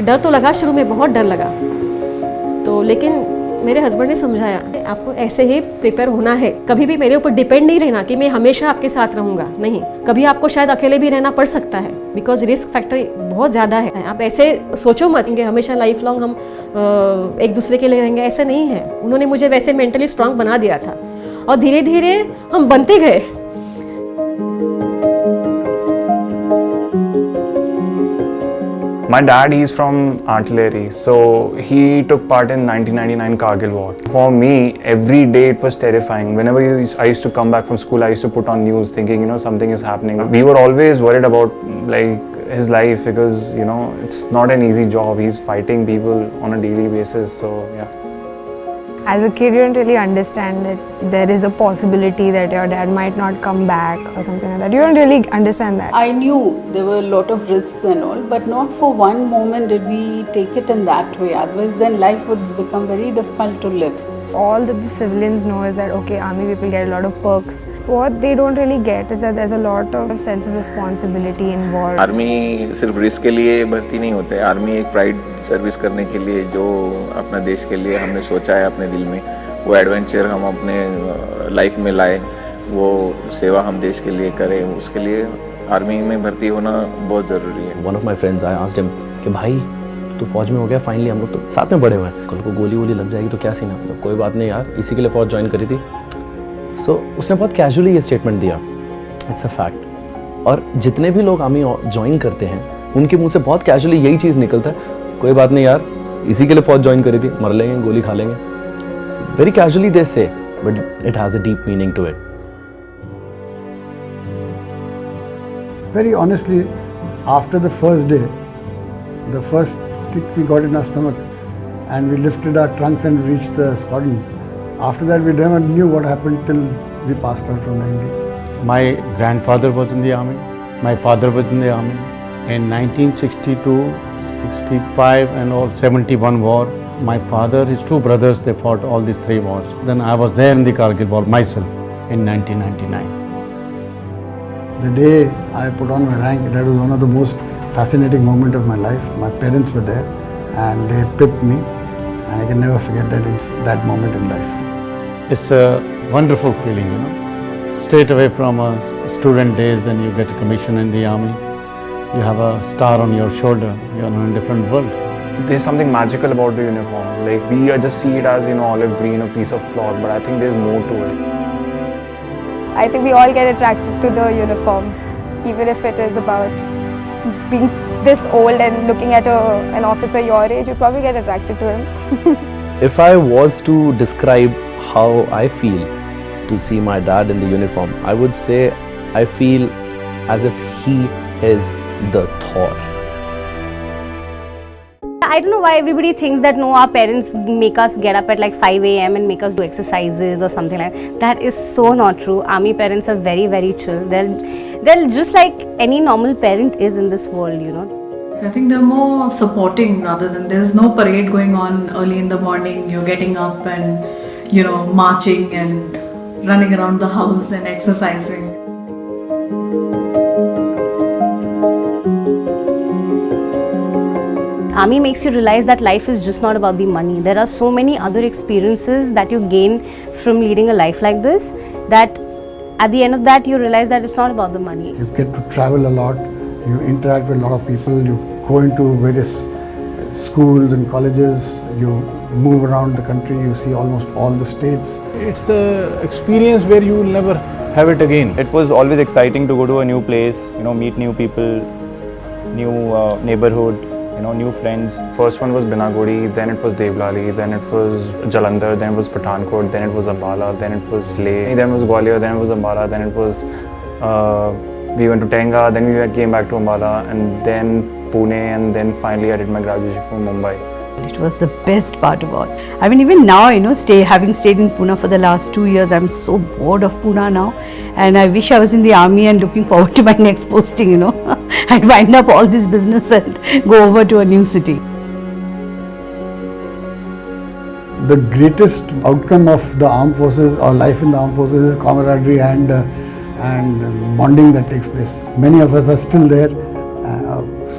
डर तो लगा, शुरू में बहुत डर लगा, तो लेकिन मेरे हस्बैंड ने समझाया आपको ऐसे ही प्रिपेयर होना है, कभी भी मेरे ऊपर डिपेंड नहीं रहना कि मैं हमेशा आपके साथ रहूँगा, नहीं, कभी आपको शायद अकेले भी रहना पड़ सकता है, बिकॉज रिस्क फैक्टर बहुत ज़्यादा है। आप ऐसे सोचो मत कि हमेशा लाइफ लॉन्ग हम एक दूसरे के लिए रहेंगे, ऐसा नहीं है। उन्होंने मुझे वैसे मेंटली स्ट्रांग बना दिया था और धीरे धीरे हम बनते गए। My dad, he's from artillery, so he took part in 1999 Kargil war. For me, every day it was terrifying. Whenever I used to come back from school, I used to put on news thinking, something is happening. We were always worried about his life because, it's not an easy job. He's fighting people on a daily basis, so yeah. As a kid, you don't really understand that there is a possibility that your dad might not come back or something like that. You don't really understand that. I knew there were a lot of risks and all, but not for one moment did we take it in that way. Otherwise, then life would become very difficult to live. All that the civilians know is that, okay, army people get a lot of perks. What they don't really get is that there's a lot of sense of responsibility involved. Army सिर्फ risk के लिए भर्ती नहीं होते, army एक pride service करने के लिए जो अपना देश के लिए हमने सोचा है अपने दिल में, वो एडवेंचर हम अपने लाइफ में लाए, वो सेवा हम देश के लिए करें, उसके लिए आर्मी में भर्ती होना बहुत ज़रूरी है। One of my friends, I asked him कि भाई तो फौज में हो गया फाइनली, हम लोग तो साथ में बड़े हुए हैं, कल को गोली वोली लग जाएगी तो क्या सीन है, तो कोई बात नहीं यार, इसी के लिए फौज ज्वाइन करी थी। सो उसने बहुत कैजुअली ये स्टेटमेंट दिया, इट्स अ फैक्ट। और जितने भी लोग आर्मी ज्वाइन करते हैं उनके मुंह से बहुत कैजुअली यही चीज़ निकलता है, कोई बात नहीं यार, इसी के लिए फौज ज्वाइन करी थी, मर लेंगे, गोली खा लेंगे। Very casually they say, but it has a deep meaning to it. Very honestly, after the first day, the first kick we got in our stomach and we lifted our trunks and reached the squadron. After that, we never knew what happened till we passed out from 90. My grandfather was in the army. My father was in the army. In 1962, 65 and all 71 war, my father, his two brothers, they fought all these three wars. Then I was there in the Kargil war myself in 1999. The day I put on my rank, that was one of the most fascinating moments of my life. My parents were there and they picked me, and I can never forget that moment in life. It's a wonderful feeling, Straight away from student days, then you get a commission in the army. You have a star on your shoulder. You're in a different world. There's something magical about the uniform. We just see it as, olive green, a piece of cloth, but I think there's more to it. I think we all get attracted to the uniform, even if it is about being this old and looking at an officer your age, you probably get attracted to him. If I was to describe how I feel to see my dad in the uniform, I would say I feel as if he is the Thor. I don't know why everybody thinks that no, our parents make us get up at like 5 a.m. and make us do exercises or something like that. That is so not true. Army parents are very, very chill. They're just like any normal parent is in this world, I think they're more supporting rather than there's no parade going on early in the morning. You're getting up and, marching and running around the house and exercising. Army makes you realize that life is just not about the money. There are so many other experiences that you gain from leading a life like this, that at the end of that you realize that it's not about the money. You get to travel a lot, you interact with a lot of people, you go into various schools and colleges, you move around the country, you see almost all the states. It's an experience where you will never have it again. It was always exciting to go to a new place, meet new people, new neighborhood, new friends. First one was Binaguri, then it was Devlali, then it was Jalandhar, then it was Pathankot, then it was Ambala, then it was Leh, then it was Gwalior, then it was Ambala, then it was we went to Tenga, then we came back to Ambala, and then Pune, and then finally I did my graduation from Mumbai. It was the best part of all. I mean, even now, having stayed in Pune for the last 2 years, I'm so bored of Pune now, and I wish I was in the army and looking forward to my next posting, I'd wind up all this business and go over to a new city. The greatest outcome of the armed forces or life in the armed forces is camaraderie and bonding that takes place. Many of us are still there,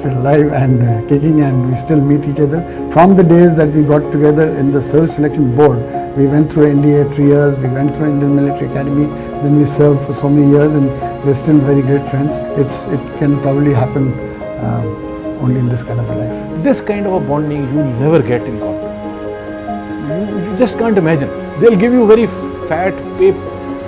still alive and kicking, and we still meet each other. From the days that we got together in the Service Selection Board, we went through NDA 3 years, we went through Indian Military Academy, then we served for so many years, and we're still very great friends. It can probably happen only in this kind of a life. This kind of a bonding you never get in corporate. You just can't imagine. They'll give you very fat pay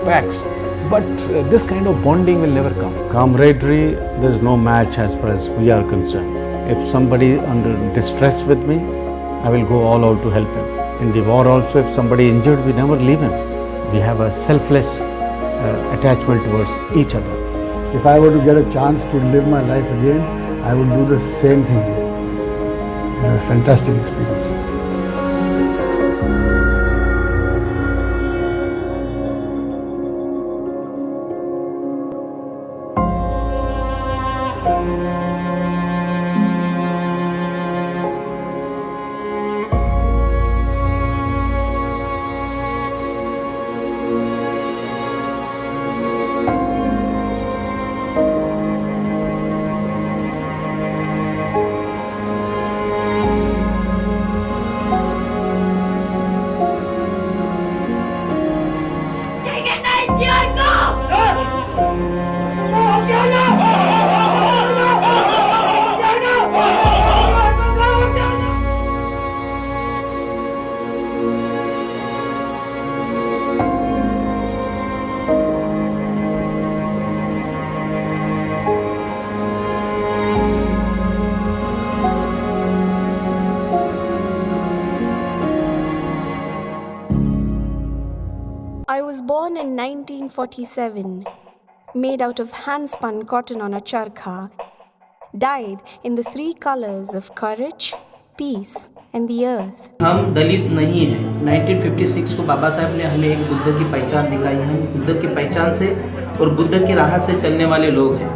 packs, but this kind of bonding will never come. Camaraderie, there's no match as far as we are concerned. If somebody under distress with me, I will go all out to help him. In the war also, if somebody injured, we never leave him. We have a selfless attachment towards each other. If I were to get a chance to live my life again, I would do the same thing again. It was a fantastic experience. I was born in 1947, made out of hand-spun cotton on a charkha, dyed in the 3 colors of courage, peace and the earth. हम दलित नहीं हैं। 1956 को बाबा साहब ने हमें एक बुद्ध की पहचान दिखाई है। बुद्ध की पहचान से और बुद्ध की राह से चलने वाले लोग हैं।